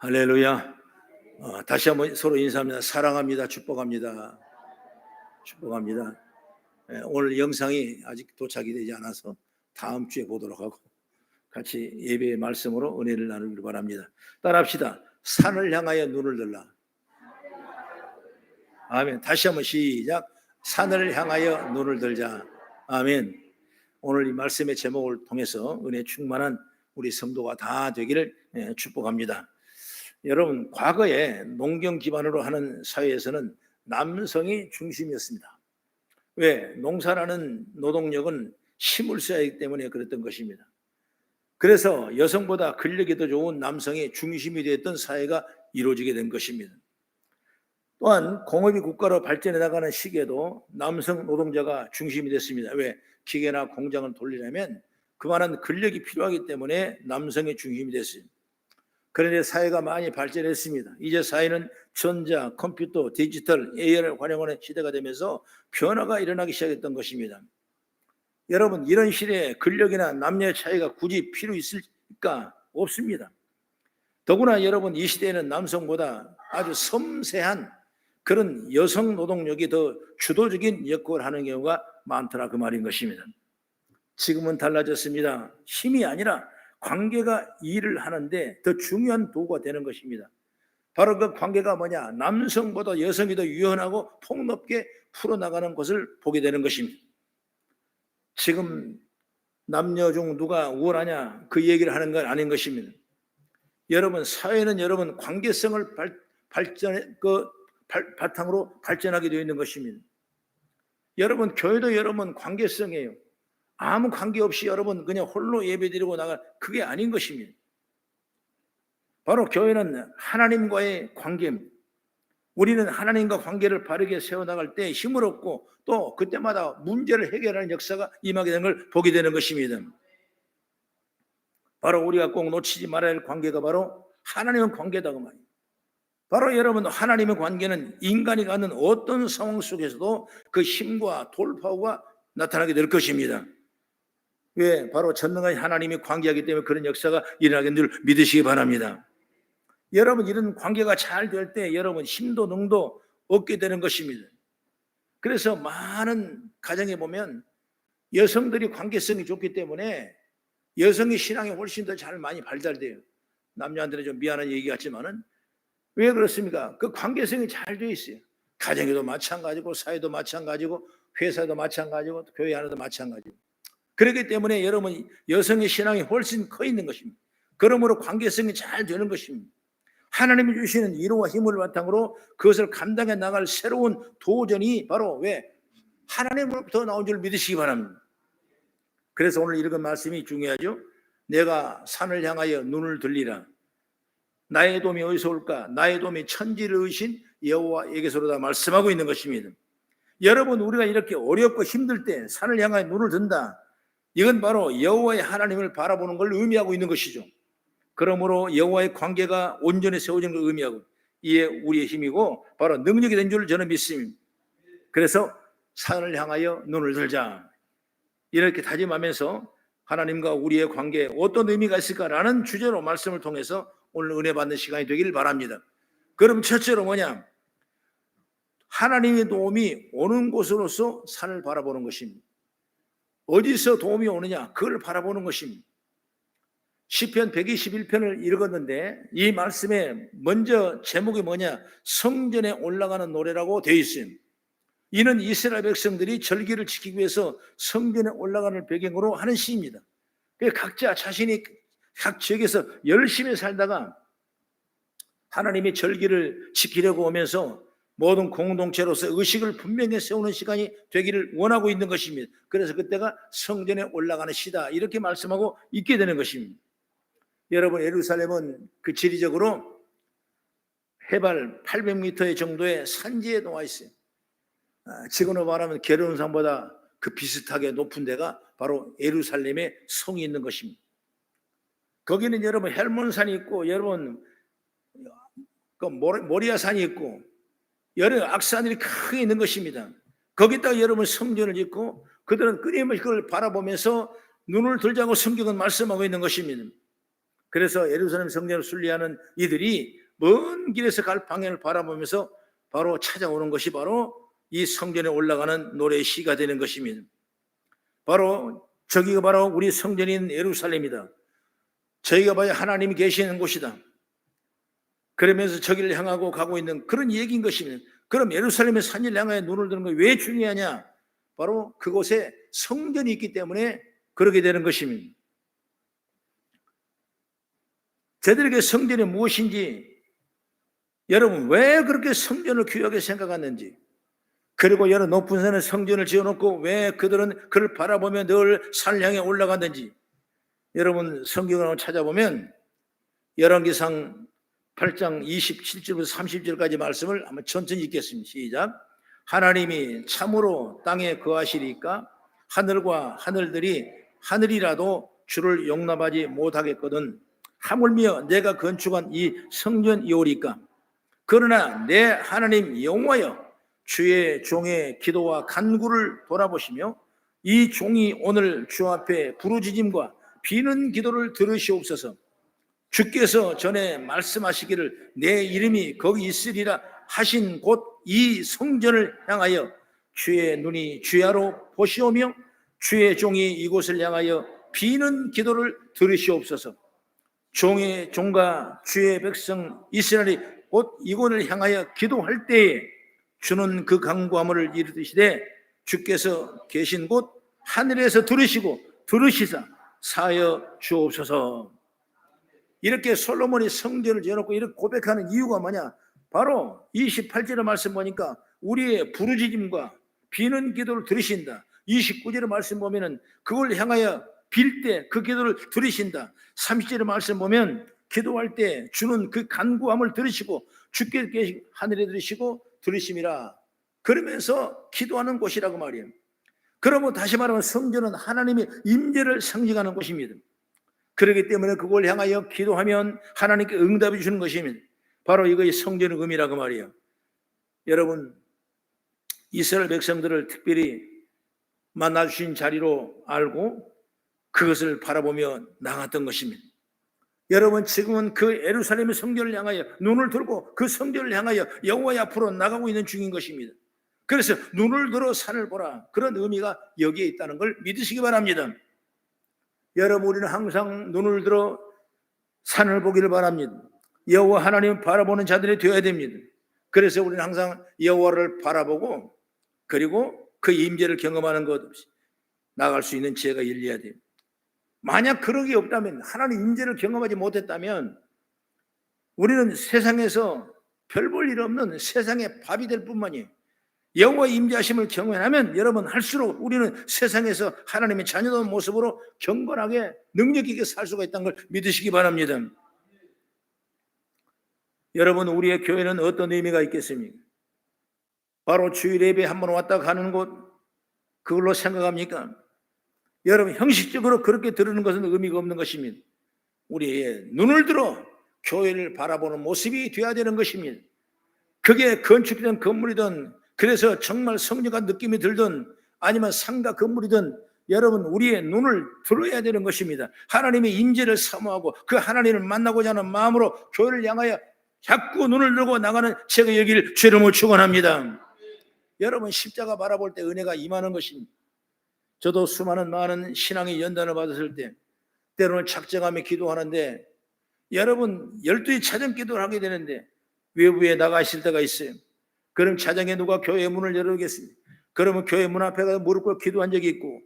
할렐루야. 다시 한번 서로 인사합니다. 사랑합니다. 축복합니다. 축복합니다. 오늘 영상이 아직 도착이 되지 않아서 다음 주에 보도록 하고 같이 예배의 말씀으로 은혜를 나누길 바랍니다. 따라합시다. 산을 향하여 눈을 들라. 아멘. 다시 한번 시작. 산을 향하여 눈을 들자. 아멘. 오늘 이 말씀의 제목을 통해서 은혜 충만한 우리 성도가 다 되기를 축복합니다. 여러분, 과거에 농경 기반으로 하는 사회에서는 남성이 중심이었습니다. 왜? 농사라는 노동력은 힘을 써야 하기 때문에 그랬던 것입니다. 그래서 여성보다 근력이 더 좋은 남성이 중심이 되었던 사회가 이루어지게 된 것입니다. 또한 공업이 국가로 발전해 나가는 시기에도 남성 노동자가 중심이 됐습니다. 왜? 기계나 공장을 돌리려면 그만한 근력이 필요하기 때문에 남성이 중심이 됐습니다. 그런데 사회가 많이 발전했습니다. 이제 사회는 전자, 컴퓨터, 디지털, AI를 활용하는 시대가 되면서 변화가 일어나기 시작했던 것입니다. 여러분, 이런 시대에 근력이나 남녀의 차이가 굳이 필요 있을까? 없습니다. 더구나 여러분, 이 시대에는 남성보다 아주 섬세한 그런 여성 노동력이 더 주도적인 역할을 하는 경우가 많더라, 그 말인 것입니다. 지금은 달라졌습니다. 힘이 아니라 관계가 일을 하는데 더 중요한 도구가 되는 것입니다. 바로 그 관계가 뭐냐? 남성보다 여성이 더 유연하고 폭넓게 풀어나가는 것을 보게 되는 것입니다. 지금 남녀 중 누가 우월하냐? 그 얘기를 하는 건 아닌 것입니다. 여러분, 사회는 여러분 관계성을 바탕으로 발전하게 되어 있는 것입니다. 여러분, 교회도 여러분 관계성이에요. 아무 관계없이 여러분 그냥 홀로 예배드리고 나갈 그게 아닌 것입니다. 바로 교회는 하나님과의 관계입니다. 우리는 하나님과 관계를 바르게 세워나갈 때 힘을 얻고 또 그때마다 문제를 해결하는 역사가 임하게 되는 걸 보게 되는 것입니다. 바로 우리가 꼭 놓치지 말아야 할 관계가 바로 하나님의 관계다 그 말이에요. 바로 여러분, 하나님의 관계는 인간이 갖는 어떤 상황 속에서도 그 힘과 돌파구가 나타나게 될 것입니다. 왜? 바로 전능한 하나님이 관계하기 때문에 그런 역사가 일어나게 늘 믿으시기 바랍니다. 여러분, 이런 관계가 잘 될 때 여러분 힘도 능도 얻게 되는 것입니다. 그래서 많은 가정에 보면 여성들이 관계성이 좋기 때문에 여성의 신앙이 훨씬 더 잘 많이 발달돼요. 남녀한테는 좀 미안한 얘기 같지만은 왜 그렇습니까? 그 관계성이 잘 돼 있어요. 가정에도 마찬가지고 사회도 마찬가지고 회사도 마찬가지고 교회 안에도 마찬가지고. 그렇기 때문에 여러분 여성의 신앙이 훨씬 커 있는 것입니다. 그러므로 관계성이 잘 되는 것입니다. 하나님이 주시는 위로와 힘을 바탕으로 그것을 감당해 나갈 새로운 도전이 바로 왜? 하나님으로부터 나온 줄 믿으시기 바랍니다. 그래서 오늘 읽은 말씀이 중요하죠. 내가 산을 향하여 눈을 들리라. 나의 도움이 어디서 올까? 나의 도움이 천지를 의신 여호와에게서로다 말씀하고 있는 것입니다. 여러분, 우리가 이렇게 어렵고 힘들 때 산을 향하여 눈을 든다. 이건 바로 여호와의 하나님을 바라보는 걸 의미하고 있는 것이죠. 그러므로 여호와의 관계가 온전히 세워지는 걸 의미하고 이에 우리의 힘이고 바로 능력이 된 줄 저는 믿습니다. 그래서 산을 향하여 눈을 들자. 이렇게 다짐하면서 하나님과 우리의 관계에 어떤 의미가 있을까라는 주제로 말씀을 통해서 오늘 은혜 받는 시간이 되기를 바랍니다. 그럼 첫째로 뭐냐? 하나님의 도움이 오는 곳으로서 산을 바라보는 것입니다. 어디서 도움이 오느냐? 그걸 바라보는 것입니다. 시편 121편을 읽었는데 이 말씀에 먼저 제목이 뭐냐? 성전에 올라가는 노래라고 되어 있어요. 이는 이스라엘 백성들이 절기를 지키기 위해서 성전에 올라가는 배경으로 하는 시입니다. 각자 자신이 각 지역에서 열심히 살다가 하나님의 절기를 지키려고 오면서 모든 공동체로서 의식을 분명히 세우는 시간이 되기를 원하고 있는 것입니다. 그래서 그때가 성전에 올라가는 시다 이렇게 말씀하고 있게 되는 것입니다. 여러분, 예루살렘은 그 지리적으로 해발 800m 정도의 산지에 놓아 있어요. 지금으로 말하면 게르몬산보다 그 비슷하게 높은 데가 바로 예루살렘의 성이 있는 것입니다. 거기는 여러분 헬몬산이 있고 여러분 그 모리아산이 있고 여러 악산들이 크게 있는 것입니다. 거기다가 여러분 성전을 짓고 그들은 끊임없이 그걸 바라보면서 눈을 들자고 성경은 말씀하고 있는 것입니다. 그래서 예루살렘 성전을 순리하는 이들이 먼 길에서 갈 방향을 바라보면서 바로 찾아오는 것이 바로 이 성전에 올라가는 노래의 시가 되는 것입니다. 바로 저기가 바로 우리 성전인 예루살렘이다. 저희가 봐야 하나님이 계시는 곳이다. 그러면서 저기를 향하고 가고 있는 그런 얘기인 것입니다. 그럼 예루살렘의 산을 향하여 눈을 드는 게 왜 중요하냐? 바로 그곳에 성전이 있기 때문에 그렇게 되는 것입니다. 저들에게 성전이 무엇인지, 여러분 왜 그렇게 성전을 귀하게 생각하는지, 그리고 여러 높은 산에 성전을 지어놓고 왜 그들은 그를 바라보며 늘 산을 향해 올라가는지, 여러분 성경을 한번 찾아보면 열왕기상 8장 27절부터 30절까지 말씀을 한번 천천히 읽겠습니다. 시작. 하나님이 참으로 땅에 거하시리까 하늘과 하늘들이 하늘이라도 주를 용납하지 못하겠거든 하물며 내가 건축한 이 성전이오리까. 그러나 내 하나님 여호와여, 주의 종의 기도와 간구를 돌아보시며 이 종이 오늘 주 앞에 부르짖음과 비는 기도를 들으시옵소서. 주께서 전에 말씀하시기를 내 이름이 거기 있으리라 하신 곳 이 성전을 향하여 주의 눈이 주야로 보시오며 주의 종이 이곳을 향하여 비는 기도를 들으시옵소서. 종의 종과 주의 백성 이스라엘이 곧 이곳을 향하여 기도할 때에 주는 그 간구함을 이르시되 주께서 계신 곳 하늘에서 들으시사 사하여 주옵소서. 이렇게 솔로몬이 성전을 지어놓고 이렇게 고백하는 이유가 뭐냐? 바로 28절의 말씀 보니까 우리의 부르짖음과 비는 기도를 들으신다. 29절의 말씀 보면은 그걸 향하여 빌 때 그 기도를 들으신다. 30절의 말씀 보면 기도할 때 주는 그 간구함을 들으시고 주께서 계신 하늘에 들으시고 들으심이라. 그러면서 기도하는 곳이라고 말이에요. 그러면 다시 말하면 성전은 하나님의 임재를 상징하는 곳입니다. 그렇기 때문에 그걸 향하여 기도하면 하나님께 응답해 주는 것입니다. 바로 이것이 성전의 의미라고 말이에요. 여러분, 이스라엘 백성들을 특별히 만나주신 자리로 알고 그것을 바라보며 나갔던 것입니다. 여러분, 지금은 그 예루살렘의 성전을 향하여 눈을 들고 그 성전을 향하여 여호와의 앞으로 나가고 있는 중인 것입니다. 그래서 눈을 들어 산을 보라, 그런 의미가 여기에 있다는 걸 믿으시기 바랍니다. 여러분, 우리는 항상 눈을 들어 산을 보기를 바랍니다. 여호와 하나님을 바라보는 자들이 되어야 됩니다. 그래서 우리는 항상 여호와를 바라보고 그리고 그 임재를 경험하는 것 없이 나갈 수 있는 지혜가 일려야 돼요. 만약 그런 게 없다면, 하나님 임재를 경험하지 못했다면 우리는 세상에서 별 볼 일 없는 세상의 밥이 될 뿐만이에요. 여호와의 임재하심을 경험하면 여러분 할수록 우리는 세상에서 하나님의 자녀다운 모습으로 경건하게 능력 있게 살 수가 있다는 걸 믿으시기 바랍니다. 여러분, 우리의 교회는 어떤 의미가 있겠습니까? 바로 주일 예배 한 번 왔다 가는 곳, 그걸로 생각합니까? 여러분, 형식적으로 그렇게 들으는 것은 의미가 없는 것입니다. 우리의 눈을 들어 교회를 바라보는 모습이 되어야 되는 것입니다. 그게 건축된 건물이든, 그래서 정말 성령과 느낌이 들든, 아니면 상가 건물이든, 여러분 우리의 눈을 들어야 되는 것입니다. 하나님의 임재를 사모하고 그 하나님을 만나고자 하는 마음으로 교회를 향하여 자꾸 눈을 들고 나가는 제가 여기를 주름을 축원합니다. 여러분, 십자가 바라볼 때 은혜가 임하는 것입니다. 저도 많은 신앙의 연단을 받았을 때 때로는 작정하며 기도하는데, 여러분 12시 차정 기도를 하게 되는데 외부에 나가 있을 때가 있어요. 그럼 차정에 누가 교회 문을 열어주겠습니까? 그러면 교회 문 앞에 가서 무릎 꿇고 기도한 적이 있고,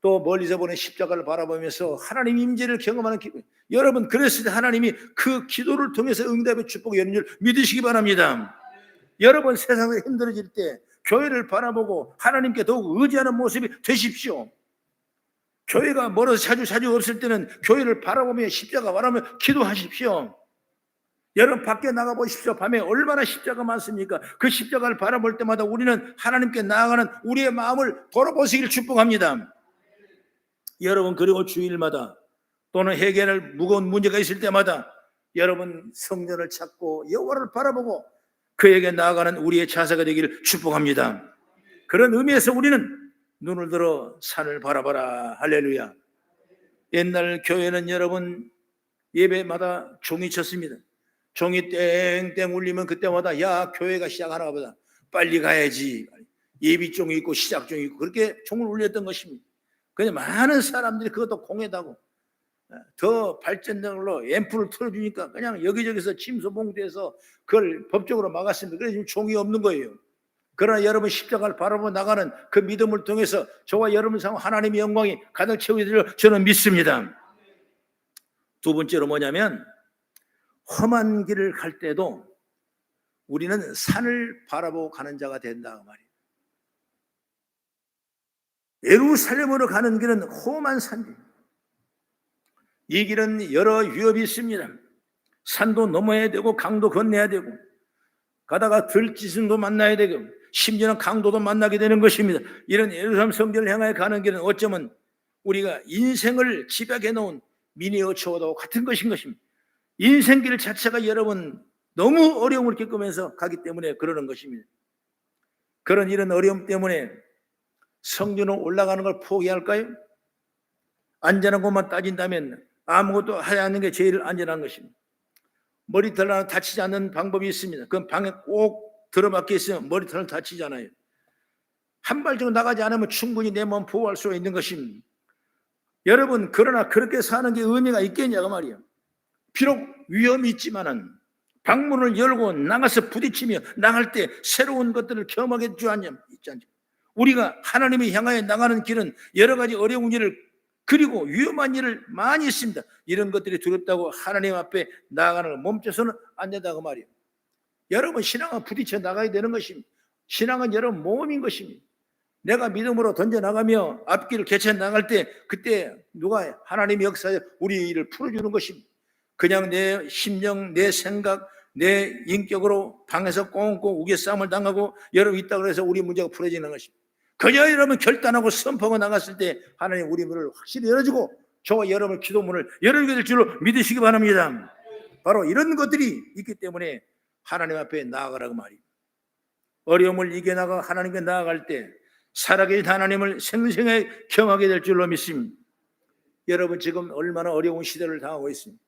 또 멀리서 보는 십자가를 바라보면서 하나님 임재를 경험하는 기도. 여러분, 그랬을 때 하나님이 그 기도를 통해서 응답의 축복이 여는 줄 믿으시기 바랍니다. 여러분, 세상에 힘들어질 때 교회를 바라보고 하나님께 더욱 의지하는 모습이 되십시오. 교회가 멀어서 자주 없을 때는 교회를 바라보며 십자가 바라보며 기도하십시오. 여러분, 밖에 나가 보십시오. 밤에 얼마나 십자가 많습니까? 그 십자가를 바라볼 때마다 우리는 하나님께 나아가는 우리의 마음을 돌아보시기를 축복합니다. 여러분, 그리고 주일마다 또는 해결할 무거운 문제가 있을 때마다 여러분 성전을 찾고 여호와를 바라보고 그에게 나아가는 우리의 자세가 되기를 축복합니다. 그런 의미에서 우리는 눈을 들어 산을 바라봐라. 할렐루야. 옛날 교회는 여러분 예배마다 종이 쳤습니다. 종이 땡땡 울리면 그때마다 야 교회가 시작하나 보다 빨리 가야지. 예비종이 있고 시작종이 있고 그렇게 종을 울렸던 것입니다. 그런데 많은 사람들이 그것도 공해다고 더 발전된 걸로 앰프를 틀어주니까 그냥 여기저기서 침소봉대에서 그걸 법적으로 막았습니다. 그래서 지금 종이 없는 거예요. 그러나 여러분 십자가를 바라보고 나가는 그 믿음을 통해서 저와 여러분 상 하나님의 영광이 가득 채우게 될 저는 믿습니다. 두 번째로 뭐냐면 험한 길을 갈 때도 우리는 산을 바라보고 가는 자가 된다 그 말이에요. 예루살렘으로 가는 길은 험한 산입니다. 이 길은 여러 위협이 있습니다. 산도 넘어야 되고 강도 건너야 되고 가다가 들짐승도 만나야 되고 심지어는 강도도 만나게 되는 것입니다. 이런 예루살렘 성전을 향해 가는 길은 어쩌면 우리가 인생을 집약해 놓은 미니어 초도와 같은 것인 것입니다. 인생길 자체가 여러분 너무 어려움을 겪으면서 가기 때문에 그러는 것입니다. 그런 이런 어려움 때문에 성전으로 올라가는 걸 포기할까요? 안전한 것만 따진다면 아무것도 하지 않는 게 제일 안전한 것입니다. 머리털 하나 다치지 않는 방법이 있습니다. 그건 방에 꼭 들어박혀 있으면 머리털은 다치잖아요. 한 발 정도 나가지 않으면 충분히 내 몸 보호할 수 있는 것입니다. 여러분 그러나 그렇게 사는 게 의미가 있겠냐고 말이에요. 비록 위험이 있지만은 방문을 열고 나가서 부딪히며 나갈 때 새로운 것들을 경험하게 해주지 않냐. 우리가 하나님을 향하여 나가는 길은 여러 가지 어려운 일을 그리고 위험한 일을 많이 있습니다. 이런 것들이 두렵다고 하나님 앞에 나아가는 걸 멈춰서는 안 된다고 말이에요. 여러분 신앙은 부딪혀 나가야 되는 것입니다. 신앙은 여러분 모험인 것입니다. 내가 믿음으로 던져나가며 앞길을 개쳐 나갈 때 그때 누가 하나님의 역사에 우리 일을 풀어주는 것입니다. 그냥 내 심령, 내 생각, 내 인격으로 방에서 꽁꽁 우겨싸움을 당하고 여러분 있다고 해서 우리 문제가 풀어지는 것입니다. 그저 여러분 결단하고 선포하고 나갔을 때 하나님 우리 문을 확실히 열어주고 저와 여러분 기도문을 열어주게 될 줄로 믿으시기 바랍니다. 바로 이런 것들이 있기 때문에 하나님 앞에 나아가라고 말입니다. 어려움을 이겨나가 하나님께 나아갈 때 살아계신 하나님을 생생하게 경험하게 될 줄로 믿습니다. 여러분 지금 얼마나 어려운 시대를 당하고 있습니다.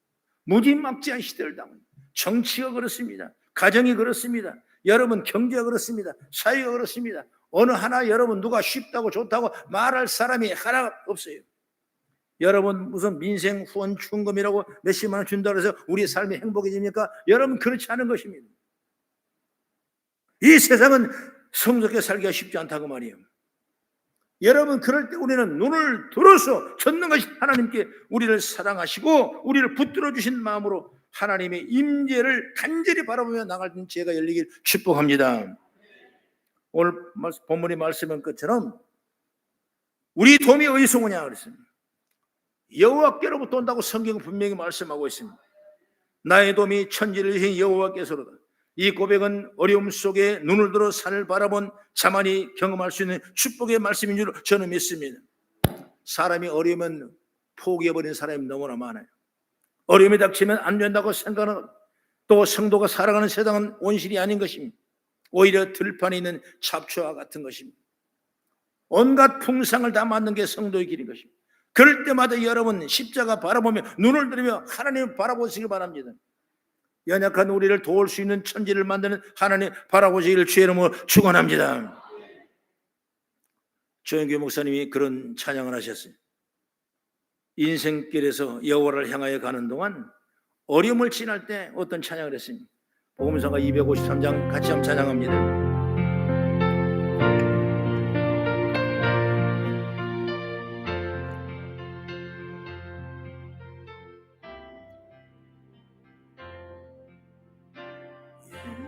무지막지한 시대를 당합니다. 정치가 그렇습니다. 가정이 그렇습니다. 여러분 경제가 그렇습니다. 사회가 그렇습니다. 어느 하나 여러분 누가 쉽다고 좋다고 말할 사람이 하나 없어요. 여러분 무슨 민생 후원 충금이라고 몇십만 원 준다고 해서 우리의 삶이 행복해집니까? 여러분 그렇지 않은 것입니다. 이 세상은 성스럽게 살기가 쉽지 않다고 말이에요. 여러분 그럴 때 우리는 눈을 들어서 전능하신 하나님께 우리를 사랑하시고 우리를 붙들어 주신 마음으로 하나님의 임재를 간절히 바라보며 나갈 수 있는 지혜가 열리길 축복합니다. 오늘 본문의 말씀한 것처럼 우리 도움이 어디서 오냐 그랬습니다. 여호와께로부터 온다고 성경은 분명히 말씀하고 있습니다. 나의 도움이 천지를 지으신 여호와께서로다. 이 고백은 어려움 속에 눈을 들어 산을 바라본 자만이 경험할 수 있는 축복의 말씀인 줄 저는 믿습니다. 사람이 어려우면 포기해버리는 사람이 너무나 많아요. 어려움이 닥치면 안 된다고 생각하는 또 성도가 살아가는 세상은 온실이 아닌 것입니다. 오히려 들판에 있는 잡초와 같은 것입니다. 온갖 풍상을 다 맞는 게 성도의 길인 것입니다. 그럴 때마다 여러분 십자가 바라보며 눈을 들으며 하나님을 바라보시길 바랍니다. 연약한 우리를 도울 수 있는 천지를 만드는 하나님 바라보시기를 주의 이름으로 축원합니다. 조영규 목사님이 그런 찬양을 하셨어요. 인생길에서 여호와를 향하여 가는 동안 어려움을 지날 때 어떤 찬양을 했습니까? 복음서가 253장 같이 한번 찬양합니다.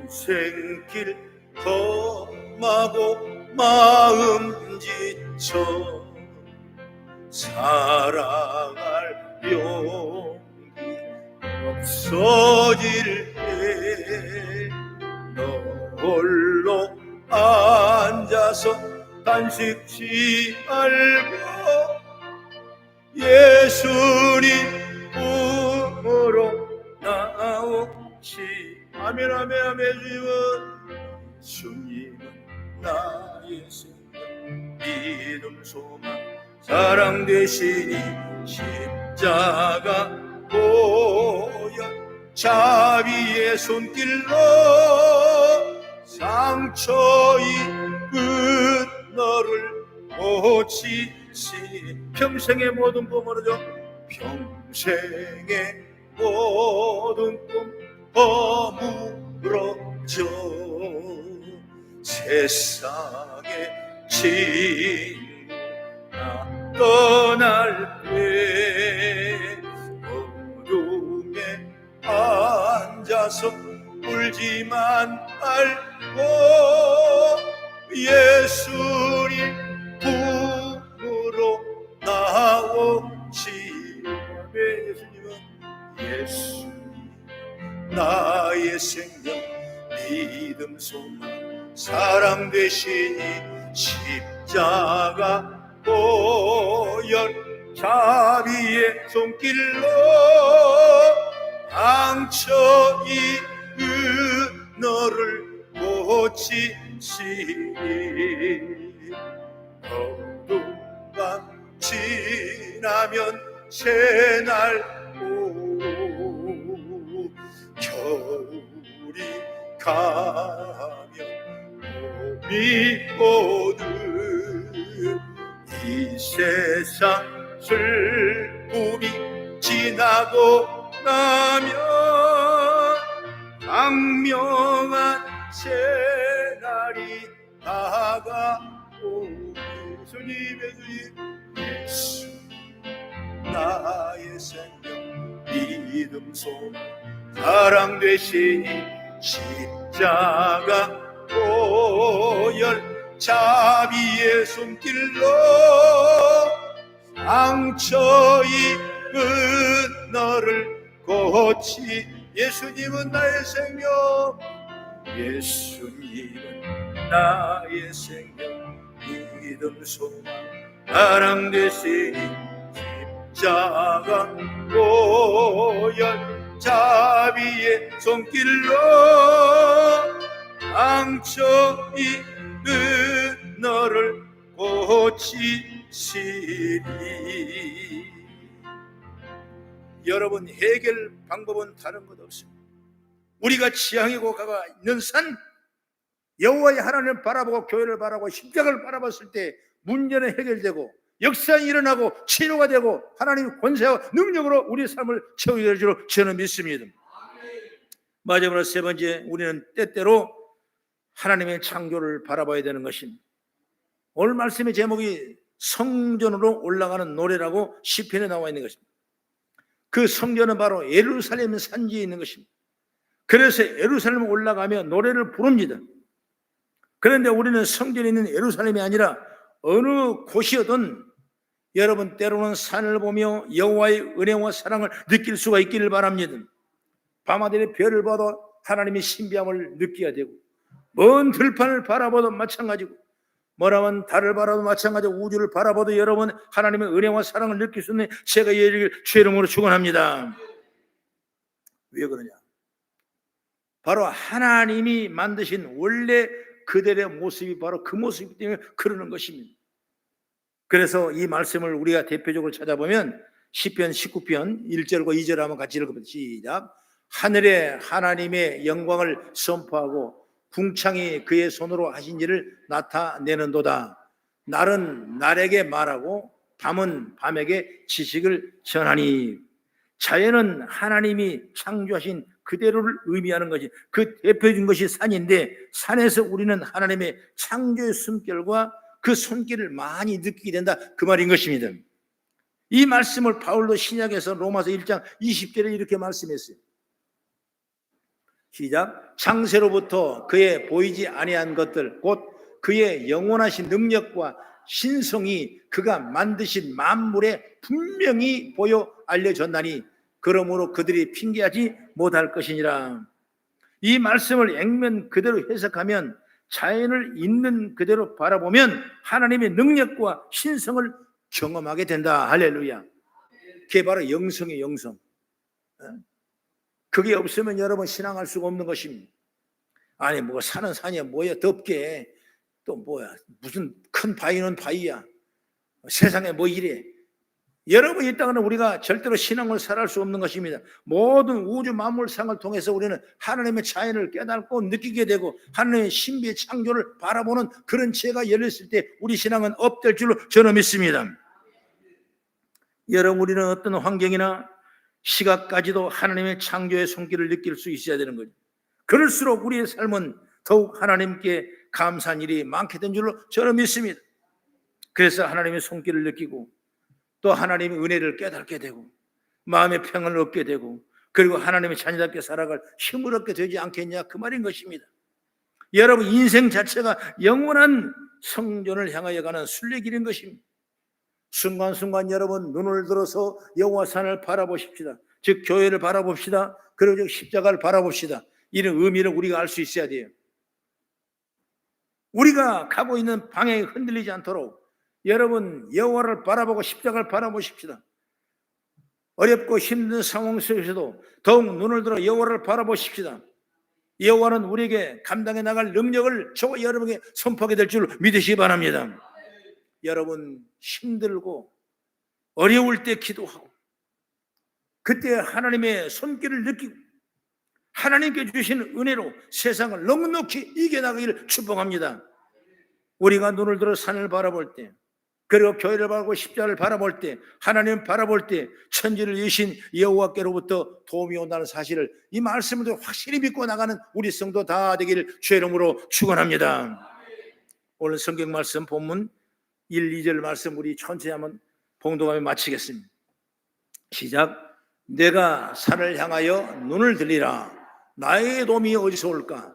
인생길 험하고 마음 지쳐 살아갈 용기 없어질 때 너 홀로 앉아서 단식지 말고 예수님 품으로 나오시. 아멘 아멘 아멘. 주님은 나의 생명 믿음 소망 사랑 되시니 십자가 보여 자비의 손길로 상처 입은 너를 고치시. 평생의 모든 꿈으로죠. 평생의 모든 꿈 허물어져 세상의 친구나 떠날 때 어둠에 앉아서 울지만 말고 예수님 품으로 나오시면 예수 나의 생명 믿음 소망 사랑 되시니 십자가 보혈 자비의 손길로 상처 입은 너를 고치시니 어둠만 지나면 새날 겨울이 가면 봄이 오는 이 세상 슬픔이 지나고 나면 광명한 새날이 다가오니 예수님의 예수 나의 생명 믿음 소망 사랑 되시니 십자가 보혈 자비의 손길로 상처 입은 너를 고치. 예수님은 나의 생명 예수님은 나의 생명 믿음 소망 사랑 되시니 십자가 보혈 자비의 손길로 상처 입은 너를 고치시리. 여러분, 해결 방법은 다른 것 없습니다. 우리가 지향하고 가가 있는 산 여호와의 하나님을 바라보고 교회를 바라보고 십자가를 바라봤을 때 문제는 해결되고 역사가 일어나고 치료가 되고 하나님의 권세와 능력으로 우리의 삶을 채우게 될 줄 저는 믿습니다. 마지막으로 세 번째, 우리는 때때로 하나님의 창조를 바라봐야 되는 것입니다. 오늘 말씀의 제목이 성전으로 올라가는 노래라고 시편에 나와 있는 것입니다. 그 성전은 바로 예루살렘 산지에 있는 것입니다. 그래서 예루살렘에 올라가며 노래를 부릅니다. 그런데 우리는 성전에 있는 예루살렘이 아니라 어느 곳이어든 여러분 때로는 산을 보며 여호와의 은혜와 사랑을 느낄 수가 있기를 바랍니다. 밤하늘의 별을 봐도 하나님의 신비함을 느껴야 되고 먼 들판을 바라봐도 마찬가지고 뭐라면 달을 바라봐도 마찬가지고 우주를 바라봐도 여러분 하나님의 은혜와 사랑을 느낄 수 있는 제가 예를 주의 이름으로 축원합니다. 왜 그러냐? 바로 하나님이 만드신 원래 그들의 모습이 바로 그 모습이기 때문에 그러는 것입니다. 그래서 이 말씀을 우리가 대표적으로 찾아보면 시편 19편 1절과 2절 한번 같이 읽어보세요. 시작. 하늘에 하나님의 영광을 선포하고 궁창이 그의 손으로 하신 일을 나타내는도다. 날은 날에게 말하고 밤은 밤에게 지식을 전하니. 자연은 하나님이 창조하신 그대로를 의미하는 것이 그 대표적인 것이 산인데 산에서 우리는 하나님의 창조의 숨결과 그 손길을 많이 느끼게 된다 그 말인 것입니다. 이 말씀을 바울도 신약에서 로마서 1장 20절에 이렇게 말씀했어요. 시작. 창세로부터 그의 보이지 아니한 것들 곧 그의 영원하신 능력과 신성이 그가 만드신 만물에 분명히 보여 알려졌나니 그러므로 그들이 핑계하지 못할 것이니라. 이 말씀을 액면 그대로 해석하면 자연을 있는 그대로 바라보면 하나님의 능력과 신성을 경험하게 된다. 할렐루야. 그게 바로 영성의 영성. 그게 없으면 여러분 신앙할 수가 없는 것입니다. 아니 뭐 산은 산이야 뭐야 덥게 또 뭐야 무슨 큰 바위는 바위야 세상에 뭐 이래 여러분, 이 땅은 우리가 절대로 신앙을 살할 수 없는 것입니다. 모든 우주 만물상을 통해서 우리는 하나님의 자연을 깨닫고 느끼게 되고 하나님의 신비의 창조를 바라보는 그런 지혜가 열렸을 때 우리 신앙은 업될 줄로 저는 믿습니다. 여러분, 우리는 어떤 환경이나 시각까지도 하나님의 창조의 손길을 느낄 수 있어야 되는 거죠. 그럴수록 우리의 삶은 더욱 하나님께 감사한 일이 많게 된 줄로 저는 믿습니다. 그래서 하나님의 손길을 느끼고 또 하나님의 은혜를 깨닫게 되고 마음의 평안을 얻게 되고 그리고 하나님의 자녀답게 살아갈 힘을 얻게 되지 않겠냐, 그 말인 것입니다. 여러분, 인생 자체가 영원한 성전을 향하여 가는 순례길인 것입니다. 순간순간 여러분 눈을 들어서 여호와산을 바라보십시다. 즉 교회를 바라봅시다. 그리고 십자가를 바라봅시다. 이런 의미를 우리가 알 수 있어야 돼요. 우리가 가고 있는 방향이 흔들리지 않도록 여러분 여호와를 바라보고 십자가를 바라보십시다. 어렵고 힘든 상황 속에서도 더욱 눈을 들어 여호와를 바라보십시다. 여호와는 우리에게 감당해 나갈 능력을 저와 여러분에게 선포하게 될 줄 믿으시기 바랍니다. 여러분, 힘들고 어려울 때 기도하고 그때 하나님의 손길을 느끼고 하나님께 주신 은혜로 세상을 넉넉히 이겨나가기를 축복합니다. 우리가 눈을 들어 산을 바라볼 때 그리고 교회를 바라보고 십자가를 바라볼 때 하나님을 바라볼 때 천지를 여신 여호와께로부터 도움이 온다는 사실을 이 말씀을 확실히 믿고 나가는 우리 성도 다 되기를 주의 이름으로 축원합니다. 오늘 성경 말씀 본문 1, 2절 말씀 우리 천천히 한번 봉독하며 마치겠습니다. 시작. 내가 산을 향하여 눈을 들리라. 나의 도움이 어디서 올까?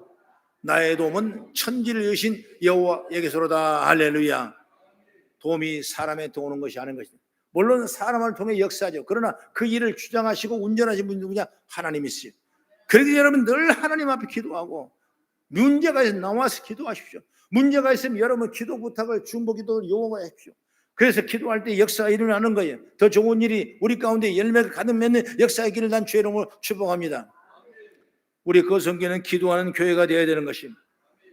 나의 도움은 천지를 여신 여호와에게서로다. 할렐루야. 도움이 사람에 오는 것이 아닌 것이다. 물론 사람을 통해 역사하죠. 그러나 그 일을 주장하시고 운전하신 분이 누구냐? 하나님이시죠. 그래서 여러분 늘 하나님 앞에 기도하고 문제가 있으면 나와서 기도하십시오. 문제가 있으면 여러분 기도 부탁을 중보기도를 요구하십시오. 그래서 기도할 때 역사가 일어나는 거예요. 더 좋은 일이 우리 가운데 열매가 가득 맺는 역사의 길을 난 주의 이름으로 축복합니다. 우리 거성교는 기도하는 교회가 되어야 되는 것입니다.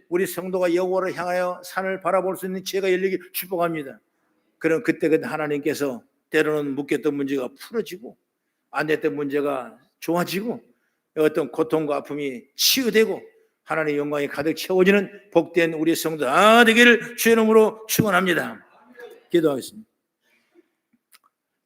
우리 성도가 여호와를 향하여 산을 바라볼 수 있는 지혜가 열리길 축복합니다. 그럼 그때 하나님께서 때로는 묶였던 문제가 풀어지고 안 됐던 문제가 좋아지고 어떤 고통과 아픔이 치유되고 하나님의 영광이 가득 채워지는 복된 우리 성도 다 되기를 주의 이름으로 축원합니다. 기도하겠습니다.